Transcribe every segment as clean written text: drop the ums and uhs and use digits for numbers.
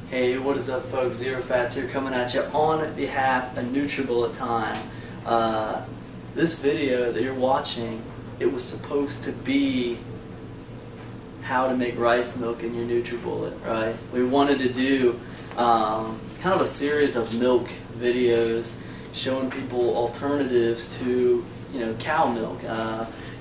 Hey, what is up folks? Zero Fats here coming at you on behalf of Nutribullet time. This video that you're watching, it was supposed to be how to make rice milk in your Nutribullet, right? We wanted to do kind of a series of milk videos showing people alternatives to, cow milk.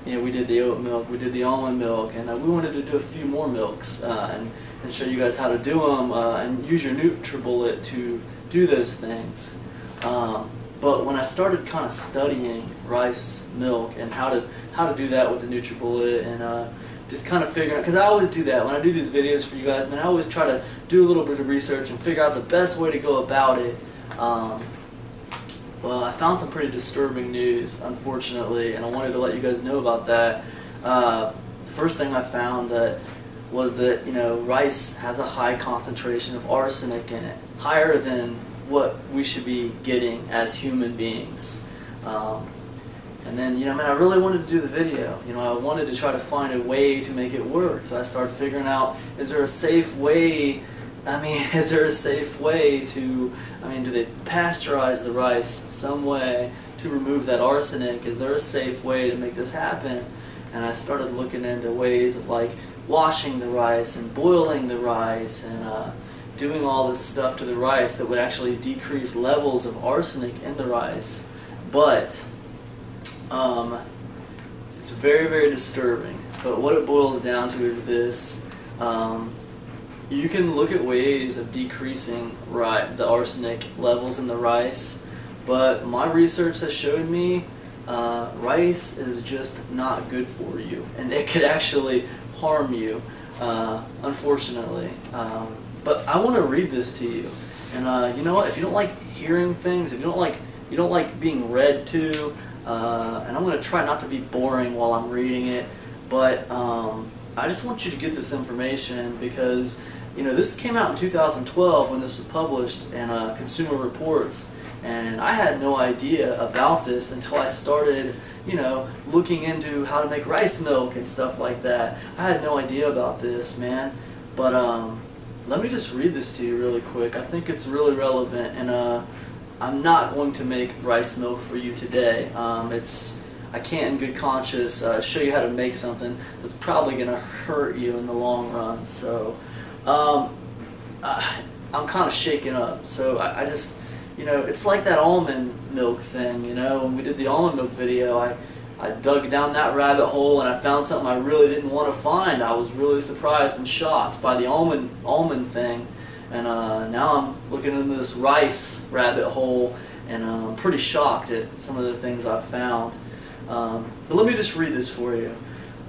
We did the oat milk, we did the almond milk, and we wanted to do a few more milks and show you guys how to do them and use your Nutribullet to do those things. But when I started kind of studying rice milk and how to do that with the Nutribullet and just kind of figuring out, because I always do that when I do these videos for you guys, man, I always try to do a little bit of research and figure out the best way to go about it. Well, I found some pretty disturbing news, unfortunately, and I wanted to let you guys know about that. First thing I found was that rice has a high concentration of arsenic in it, higher than what we should be getting as human beings. And then I really wanted to do the video. I wanted to try to find a way to make it work. So I started figuring out, is there a safe way? Is there a safe way to, do they pasteurize the rice some way to remove that arsenic? Is there a safe way to make this happen? And I started looking into ways of like washing the rice and boiling the rice and doing all this stuff to the rice that would actually decrease levels of arsenic in the rice. But it's very, very disturbing. But what it boils down to is this. You can look at ways of decreasing the arsenic levels in the rice, but my research has showed me rice is just not good for you, and it could actually harm you, unfortunately. But I want to read this to you, and you know what? If you don't like hearing things, if you don't like being read to, and I'm going to try not to be boring while I'm reading it, but I just want you to get this information because this came out in 2012 when this was published in Consumer Reports, and I had no idea about this until I started looking into how to make rice milk and stuff like that. I had no idea about this, man. But let me just read this to you really quick. I think it's really relevant, and I'm not going to make rice milk for you today. I can't in good conscience show you how to make something that's probably going to hurt you in the long run. So I'm kind of shaken up. So I just, it's like that almond milk thing, when we did the almond milk video, I dug down that rabbit hole and I found something I really didn't want to find. I was really surprised and shocked by the almond thing. And now I'm looking into this rice rabbit hole, and I'm pretty shocked at some of the things I've found. But let me just read this for you.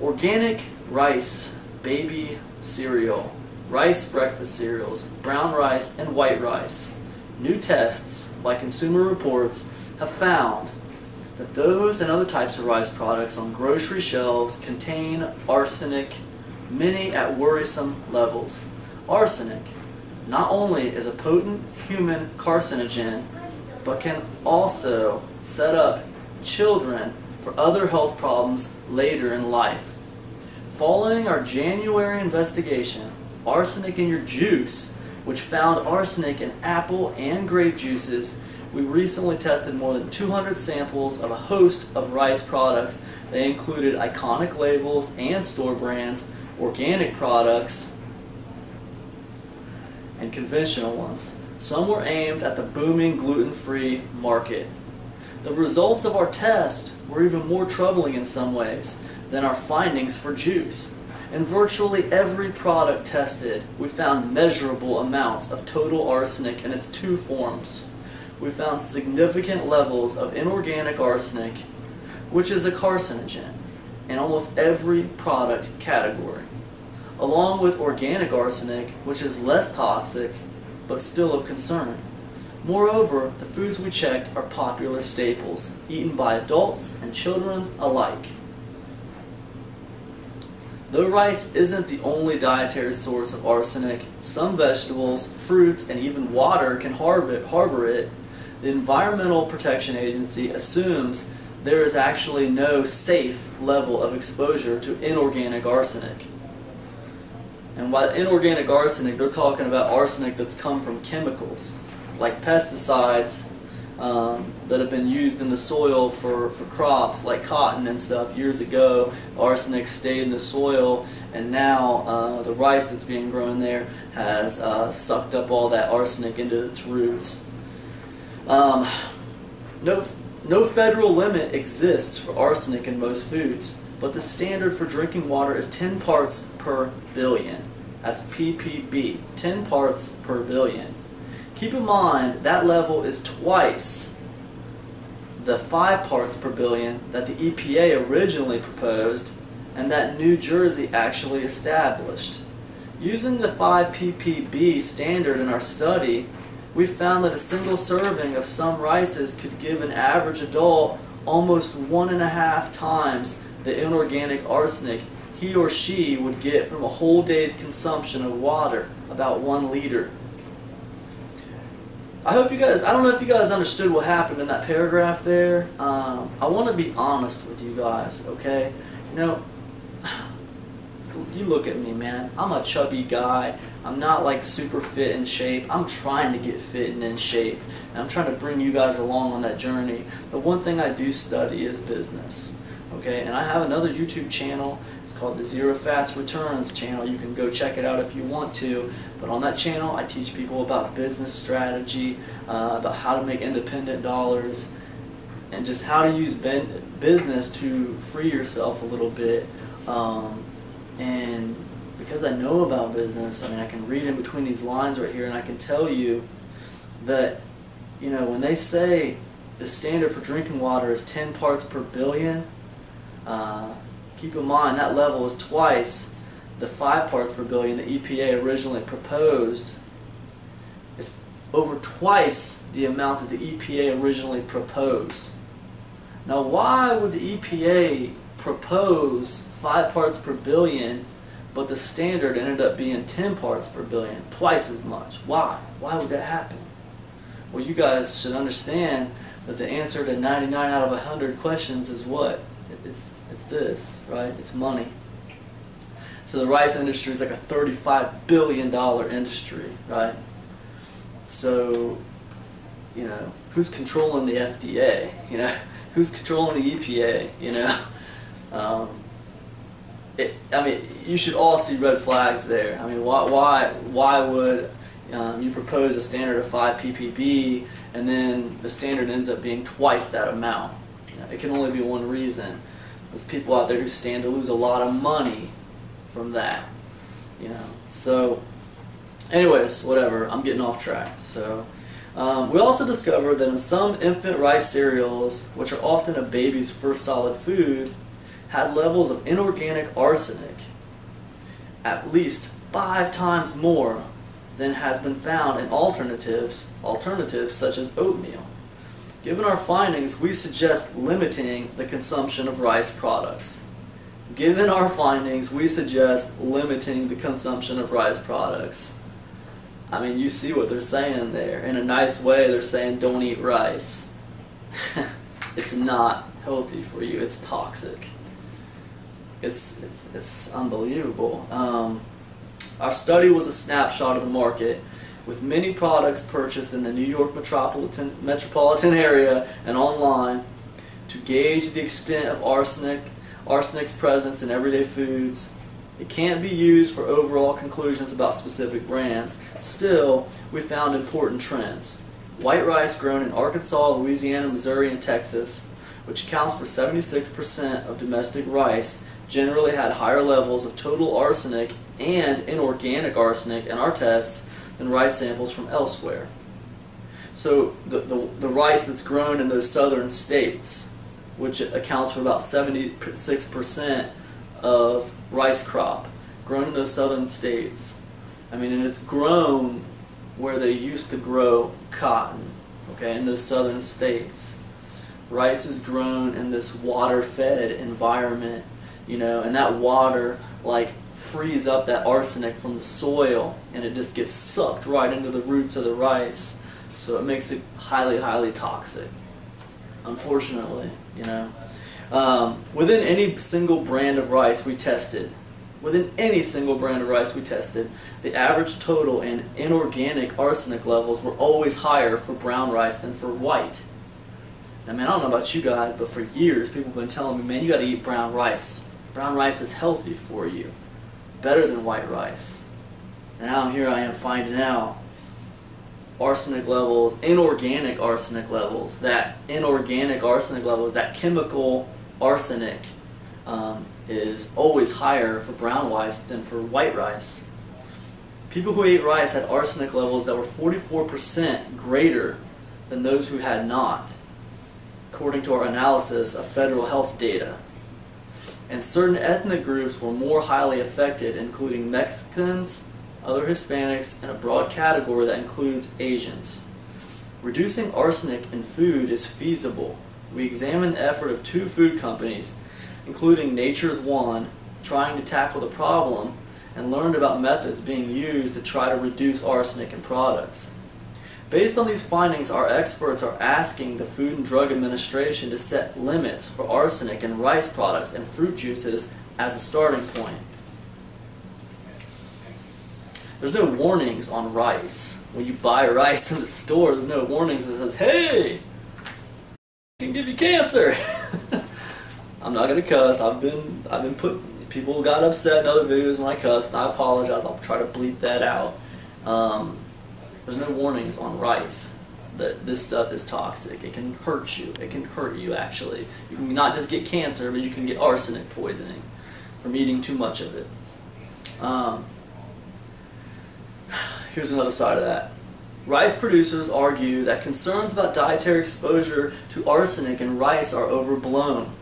Organic rice baby cereal, rice breakfast cereals, brown rice and white rice. New tests by Consumer Reports have found that those and other types of rice products on grocery shelves contain arsenic, many at worrisome levels. Arsenic not only is a potent human carcinogen, but can also set up children for other health problems later in life. Following our January investigation, Arsenic in Your Juice, which found arsenic in apple and grape juices, we recently tested more than 200 samples of a host of rice products. They included iconic labels and store brands, organic products, and conventional ones. Some were aimed at the booming gluten-free market. The results of our test were even more troubling in some ways than our findings for juice. In virtually every product tested, we found measurable amounts of total arsenic in its two forms. We found significant levels of inorganic arsenic, which is a carcinogen, in almost every product category, along with organic arsenic, which is less toxic but still of concern. Moreover, the foods we checked are popular staples, eaten by adults and children alike. Though rice isn't the only dietary source of arsenic, some vegetables, fruits, and even water can harbor it. The Environmental Protection Agency assumes there is actually no safe level of exposure to inorganic arsenic. And by inorganic arsenic, they're talking about arsenic that's come from chemicals, like pesticides that have been used in the soil for crops like cotton and stuff years ago. Arsenic stayed in the soil, and now the rice that's being grown there has sucked up all that arsenic into its roots. No federal limit exists for arsenic in most foods, but the standard for drinking water is 10 parts per billion. That's ppb, 10 parts per billion. Keep in mind that level is twice the 5 parts per billion that the EPA originally proposed and that New Jersey actually established. Using the 5 ppb standard in our study, we found that a single serving of some rices could give an average adult almost 1.5 times the inorganic arsenic he or she would get from a whole day's consumption of water, about 1 liter. I hope you guys, I don't know if you guys understood what happened in that paragraph there. I want to be honest with you guys, okay? You know, you look at me, man. I'm a chubby guy. I'm not like super fit in shape. I'm trying to get fit and in shape. And I'm trying to bring you guys along on that journey. The one thing I do study is business. Okay, and I have another YouTube channel. It's called the Zero Fats Returns channel. You can go check it out if you want to. But on that channel, I teach people about business strategy, about how to make independent dollars, and just how to use business to free yourself a little bit. And because I know about business, I mean, I can read in between these lines right here, and I can tell you that, you know, when they say the standard for drinking water is 10 parts per billion, keep in mind that level is twice the 5 parts per billion the EPA originally proposed. It's over twice the amount that the EPA originally proposed. Now, why would the EPA propose 5 parts per billion, but the standard ended up being 10 parts per billion, twice as much? Why? Why would that happen? Well, you guys should understand that the answer to 99 out of 100 questions is what? It's this, right? It's money. So the rice industry is like a $35 billion industry, right? So, you know, who's controlling the FDA? You know, who's controlling the EPA? You know, I mean, you should all see red flags there. I mean, why would you propose a standard of 5 ppb and then the standard ends up being twice that amount? You know, it can only be one reason. There's people out there who stand to lose a lot of money from that. You know, so anyways, whatever. I'm getting off track. So we also discovered that in some infant rice cereals, which are often a baby's first solid food, had levels of inorganic arsenic at least 5 times more than has been found in alternatives such as oatmeal. Given our findings, we suggest limiting the consumption of rice products. Given our findings, we suggest limiting the consumption of rice products. I mean, you see what they're saying there. In a nice way, they're saying don't eat rice. It's not healthy for you. It's toxic. It's unbelievable. Our study was a snapshot of the market, with many products purchased in the New York metropolitan area and online, to gauge the extent of arsenic's presence in everyday foods. It can't be used for overall conclusions about specific brands. Still, we found important trends. White rice grown in Arkansas, Louisiana, Missouri, and Texas, which accounts for 76% of domestic rice, generally had higher levels of total arsenic and inorganic arsenic in our tests than rice samples from elsewhere. So the rice that's grown in those southern states, which accounts for about 76% of rice crop, grown in those southern states, I mean, and it's grown where they used to grow cotton, okay, in those southern states. Rice is grown in this water-fed environment, you know, and that water, like, frees up that arsenic from the soil, and it just gets sucked right into the roots of the rice, so it makes it highly, highly toxic, unfortunately, you know. Within any single brand of rice we tested, Within any single brand of rice we tested, the average total in inorganic arsenic levels were always higher for brown rice than for white. Now, man, I don't know about you guys, but for years people have been telling me, man, you got to eat brown rice. Brown rice is healthy for you. It's better than white rice. And now here I am finding out arsenic levels, inorganic arsenic levels, that chemical arsenic is always higher for brown rice than for white rice. People who ate rice had arsenic levels that were 44% greater than those who had not, according to our analysis of federal health data. And certain ethnic groups were more highly affected, including Mexicans, other Hispanics, and a broad category that includes Asians. Reducing arsenic in food is feasible. We examined the effort of 2 food companies, including Nature's One, trying to tackle the problem, and learned about methods being used to try to reduce arsenic in products. Based on these findings, our experts are asking the Food and Drug Administration to set limits for arsenic in rice products and fruit juices as a starting point. There's no warnings on rice. When you buy rice in the store, there's no warnings that says, hey, it can give you cancer. I'm not gonna cuss. I've been people got upset in other videos when I cussed, and I apologize. I'll try to bleep that out. There's no warnings on rice that this stuff is toxic. It can hurt you. It can hurt you, actually. You can not just get cancer, but you can get arsenic poisoning from eating too much of it. Here's another side of that. Rice producers argue that concerns about dietary exposure to arsenic in rice are overblown.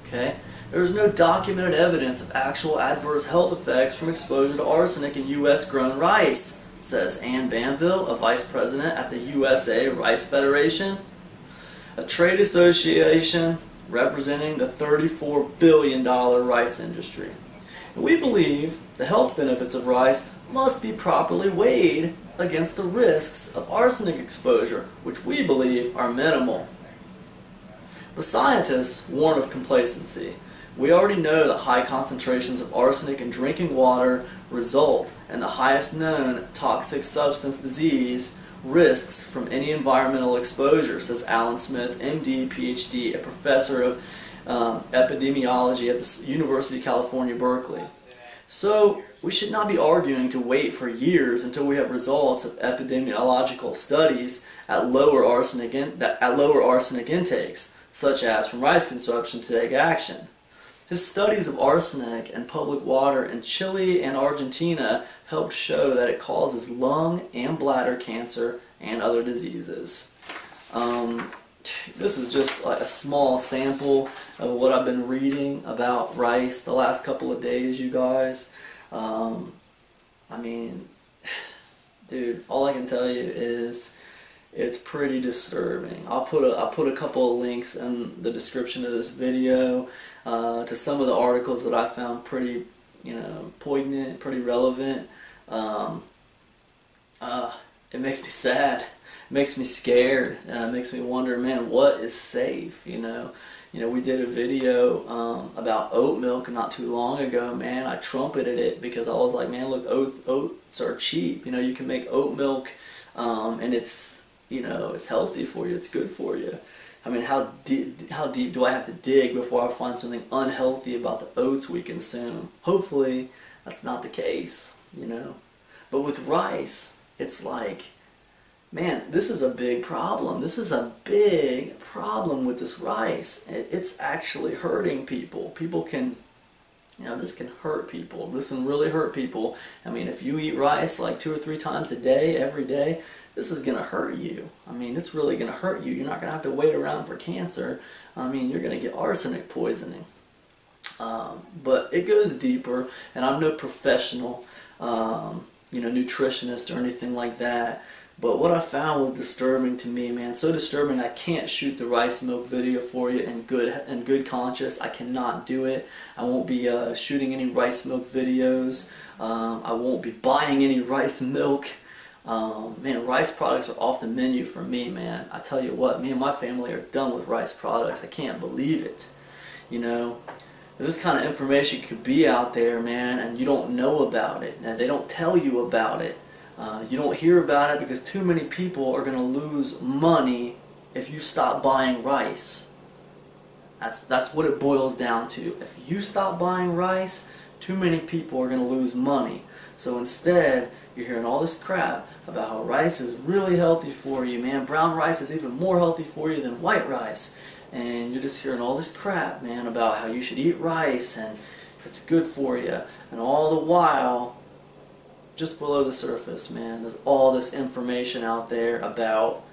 Okay? There is no documented evidence of actual adverse health effects from exposure to arsenic in U.S. grown rice, says Ann Banville, a vice president at the USA Rice Federation, a trade association representing the $34 billion rice industry. And we believe the health benefits of rice must be properly weighed against the risks of arsenic exposure, which we believe are minimal. The scientists warn of complacency. We already know that high concentrations of arsenic in drinking water result in the highest known toxic substance disease risks from any environmental exposure, says Alan Smith, MD, PhD, a professor of epidemiology at the University of California, Berkeley. So we should not be arguing to wait for years until we have results of epidemiological studies at lower arsenic intakes, such as from rice consumption, to take action. His studies of arsenic and public water in Chile and Argentina helped show that it causes lung and bladder cancer and other diseases. This is just like a small sample of what I've been reading about rice the last couple of days, you guys. I mean, dude, all I can tell you is it's pretty disturbing. I'll put a couple of links in the description of this video to some of the articles that I found pretty, poignant, pretty relevant. It makes me sad. It makes me scared. It makes me wonder, man, what is safe? We did a video about oat milk not too long ago. Man, I trumpeted it because I was like, man, look, oats are cheap. You can make oat milk, and it's it's healthy for you. It's good for you. I mean, how deep do I have to dig before I find something unhealthy about the oats we consume? Hopefully, that's not the case. But with rice, it's like, man, this is a big problem. This is a big problem with this rice. It's actually hurting people. People can, this can hurt people. This can really hurt people. I mean, if you eat rice like 2 or 3 times a day, every day, this is going to hurt you. I mean, it's really going to hurt you. You're not going to have to wait around for cancer. I mean, you're going to get arsenic poisoning. But it goes deeper, and I'm no professional, nutritionist or anything like that. But what I found was disturbing to me, man. So disturbing, I can't shoot the rice milk video for you in good conscience. I cannot do it. I won't be shooting any rice milk videos. I won't be buying any rice milk. Man, rice products are off the menu for me, man. I tell you what, me and my family are done with rice products. I can't believe it. this kind of information could be out there, man, and you don't know about it, and they don't tell you about it. You don't hear about it because too many people are going to lose money if you stop buying rice. That's what it boils down to. If you stop buying rice, too many people are going to lose money. So instead, you're hearing all this crap about how rice is really healthy for you, man. Brown rice is even more healthy for you than white rice. And you're just hearing all this crap, man, about how you should eat rice and it's good for you. And all the while, just below the surface, man, there's all this information out there about,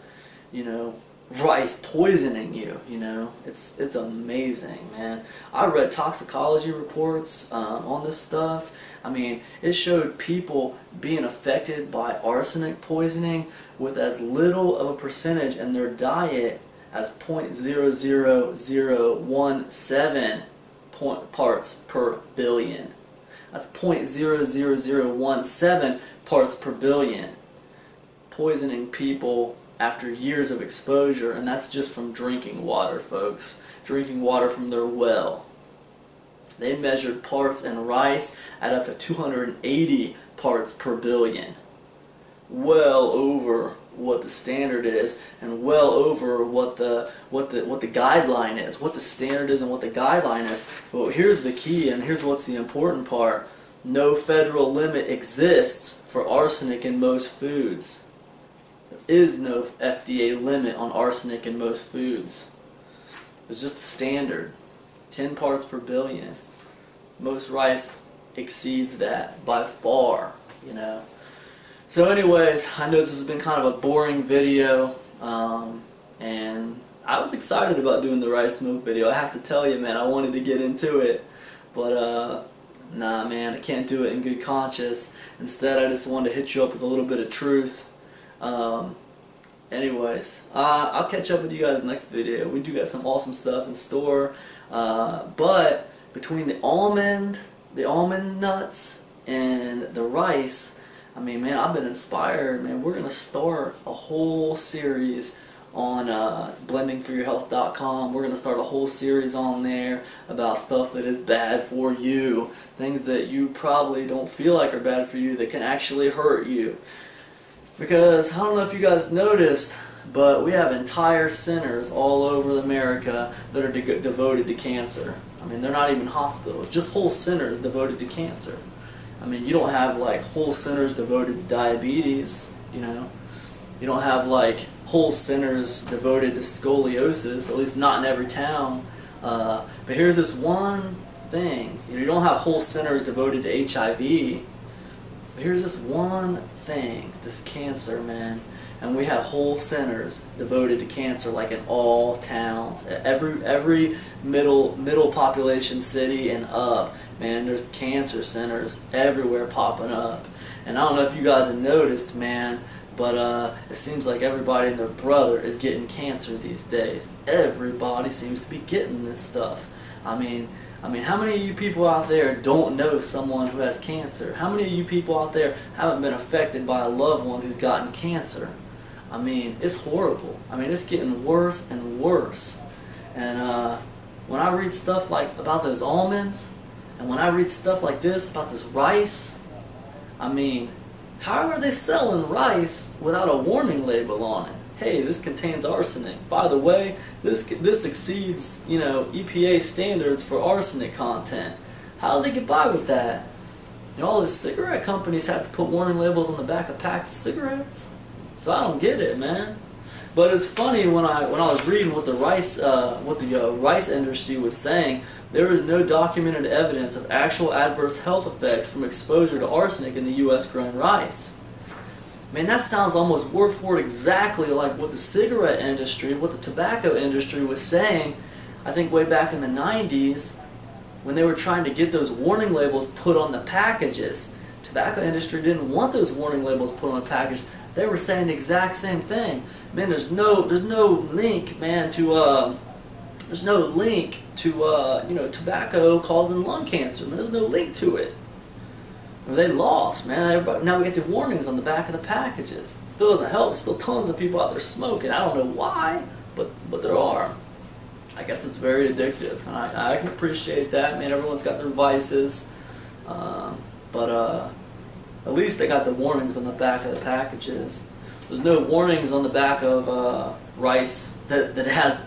you know, rice poisoning you, you know. It's amazing, man. I read toxicology reports on this stuff. I mean, it showed people being affected by arsenic poisoning with as little of a percentage in their diet as 0.00017 parts per billion. That's 0.00017 parts per billion. Poisoning people after years of exposure, and that's just from drinking water, folks. Drinking water from their well. They measured parts in rice at up to 280 parts per billion. Well over what the standard is, and well over what the guideline is, what the standard is and what the guideline is. But here's the key, and here's what's the important part. No federal limit exists for arsenic in most foods. There is no FDA limit on arsenic in most foods. It's just the standard, 10 parts per billion. Most rice exceeds that by far, you know. So anyways, I know this has been kind of a boring video, and I was excited about doing the rice milk video. I have to tell you, man, I wanted to get into it, but nah, man, I can't do it in good conscience. Instead, I just wanted to hit you up with a little bit of truth. Anyways, I'll catch up with you guys next video. We do got some awesome stuff in store, but between the almond nuts and the rice, I mean, man, I've been inspired, man. We're going to start a whole series on blendingforyourhealth.com. We're going to start a whole series on there about stuff that is bad for you. Things that you probably don't feel like are bad for you that can actually hurt you. Because, I don't know if you guys noticed, but we have entire centers all over America that are devoted to cancer. I mean, they're not even hospitals, just whole centers devoted to cancer. I mean, you don't have like whole centers devoted to diabetes, you know. You don't have like whole centers devoted to scoliosis, at least not in every town. But here's this one thing. You don't have whole centers devoted to HIV. But here's this one thing, this cancer, man. And we have whole centers devoted to cancer, like in all towns, every middle population city and up. Man, there's cancer centers everywhere popping up. And I don't know if you guys have noticed, man, but it seems like everybody and their brother is getting cancer these days. Everybody seems to be getting this stuff. I mean, how many of you people out there don't know someone who has cancer? How many of you people out there haven't been affected by a loved one who's gotten cancer? I mean, it's horrible. I mean, it's getting worse and worse. And when I read stuff like about those almonds, and when I read stuff like this about this rice, I mean, how are they selling rice without a warning label on it? Hey, this contains arsenic. By the way, this exceeds, you know, EPA standards for arsenic content. How do they get by with that? You know, all those cigarette companies have to put warning labels on the back of packs of cigarettes. So I don't get it, man. But it's funny when I was reading what the rice industry was saying. There is no documented evidence of actual adverse health effects from exposure to arsenic in the U.S. grown rice. Man, that sounds almost word for word exactly like what the cigarette industry, what the tobacco industry was saying, I think way back in the 90s, when they were trying to get those warning labels put on the packages. Tobacco industry didn't want those warning labels put on the packages. They were saying the exact same thing. Man, there's no link, man, to you know, tobacco causing lung cancer. Man, there's no link to it. They lost, man. Now we get the warnings on the back of the packages. Still doesn't help. Still tons of people out there smoking. I don't know why, but there are. I guess it's very addictive, and I can appreciate that, man. Everyone's got their vices, but at least they got the warnings on the back of the packages. There's no warnings on the back of rice that has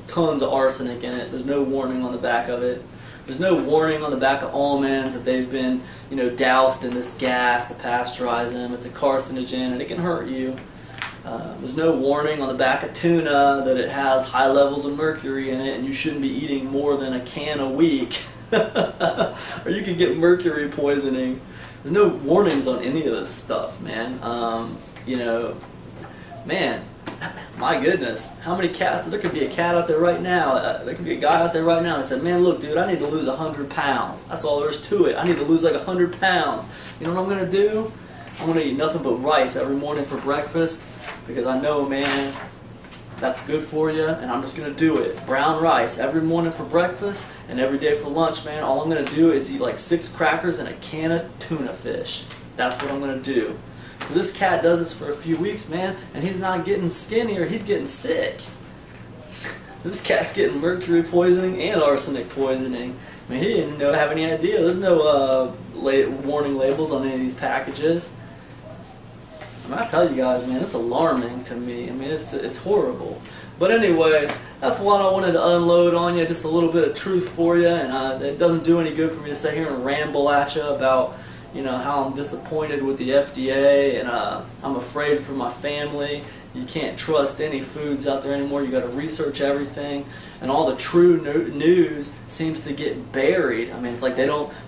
tons of arsenic in it. There's no warning on the back of it. There's no warning on the back of almonds that they've been, doused in this gas to pasteurize them. It's a carcinogen and it can hurt you. There's no warning on the back of tuna that it has high levels of mercury in it and you shouldn't be eating more than a can a week. Or you could get mercury poisoning. There's no warnings on any of this stuff, man. Man, my goodness, how many cats? There could be a cat out there right now. There could be a guy out there right now that said, man, look, dude, I need to lose 100 pounds. That's all there is to it. I need to lose like 100 pounds. You know what I'm going to do? I'm going to eat nothing but rice every morning for breakfast because I know, man, that's good for you, and I'm just going to do it. Brown rice every morning for breakfast and every day for lunch, man. All I'm going to do is eat like 6 crackers and a can of tuna fish. That's what I'm going to do. So this cat does this for a few weeks, man, and he's not getting skinnier, he's getting sick. This cat's getting mercury poisoning and arsenic poisoning. I mean, he didn't have any idea. There's no warning labels on any of these packages. I mean, I tell you guys, man, it's alarming to me. I mean, it's horrible. But anyways, that's what I wanted to unload on you, just a little bit of truth for you, and it doesn't do any good for me to sit here and ramble at you about how I'm disappointed with the FDA, and I'm afraid for my family. You can't trust any foods out there anymore. You got to research everything, and all the true news seems to get buried. I mean, it's like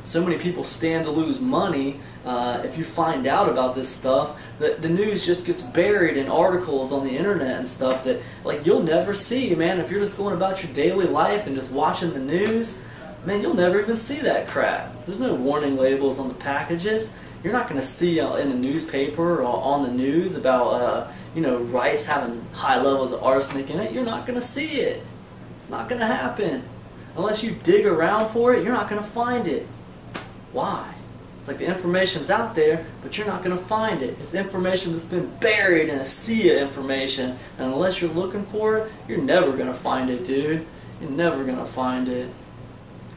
so many people stand to lose money if you find out about this stuff. The news just gets buried in articles on the internet and stuff that you'll never see, man. If you're just going about your daily life and just watching the news, man, you'll never even see that crap. There's no warning labels on the packages. You're not going to see in the newspaper or on the news about rice having high levels of arsenic in it. You're not going to see it. It's not going to happen. Unless you dig around for it, you're not going to find it. Why? It's like the information's out there, but you're not going to find it. It's information that's been buried in a sea of information, and unless you're looking for it, you're never going to find it, dude. You're never going to find it.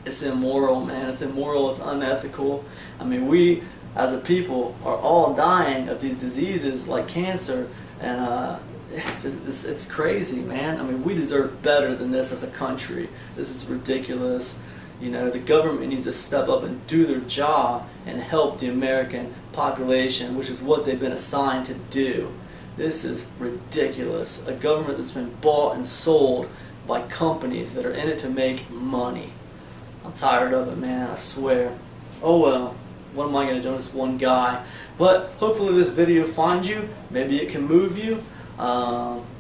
It's immoral, man. It's immoral. It's unethical. I mean, we as a people are all dying of these diseases like cancer, and it's crazy, man. I mean, we deserve better than this as a country. This is ridiculous. The government needs to step up and do their job and help the American population, which is what they've been assigned to do. This is ridiculous. A government that's been bought and sold by companies that are in it to make money. I'm tired of it, man, I swear. Oh well, what am I going to do? I'm just one guy. But hopefully this video finds you. Maybe it can move you.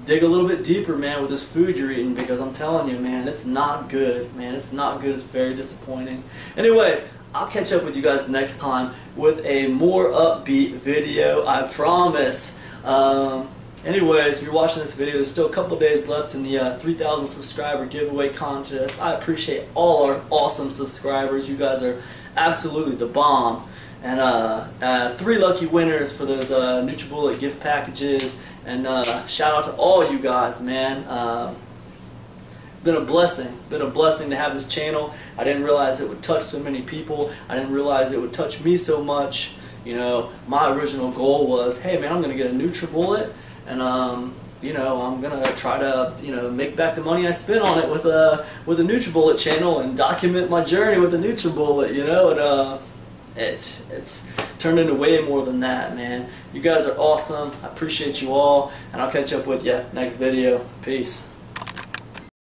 Dig a little bit deeper, man, with this food you're eating, because I'm telling you, man, it's not good, man. It's not good. It's very disappointing. Anyways, I'll catch up with you guys next time with a more upbeat video, I promise. Anyways, if you're watching this video, there's still a couple days left in the 3,000 subscriber giveaway contest. I appreciate all our awesome subscribers. You guys are absolutely the bomb. And 3 lucky winners for those Nutribullet gift packages. And shout out to all you guys, man. Been a blessing. Been a blessing to have this channel. I didn't realize it would touch so many people. I didn't realize it would touch me so much. My original goal was, hey man, I'm gonna get a Nutribullet, and I'm gonna try to make back the money I spent on it with a Nutribullet channel and document my journey with the Nutribullet. And it's turned into way more than that, man. You guys are awesome. I appreciate you all, and I'll catch up with you next video. Peace.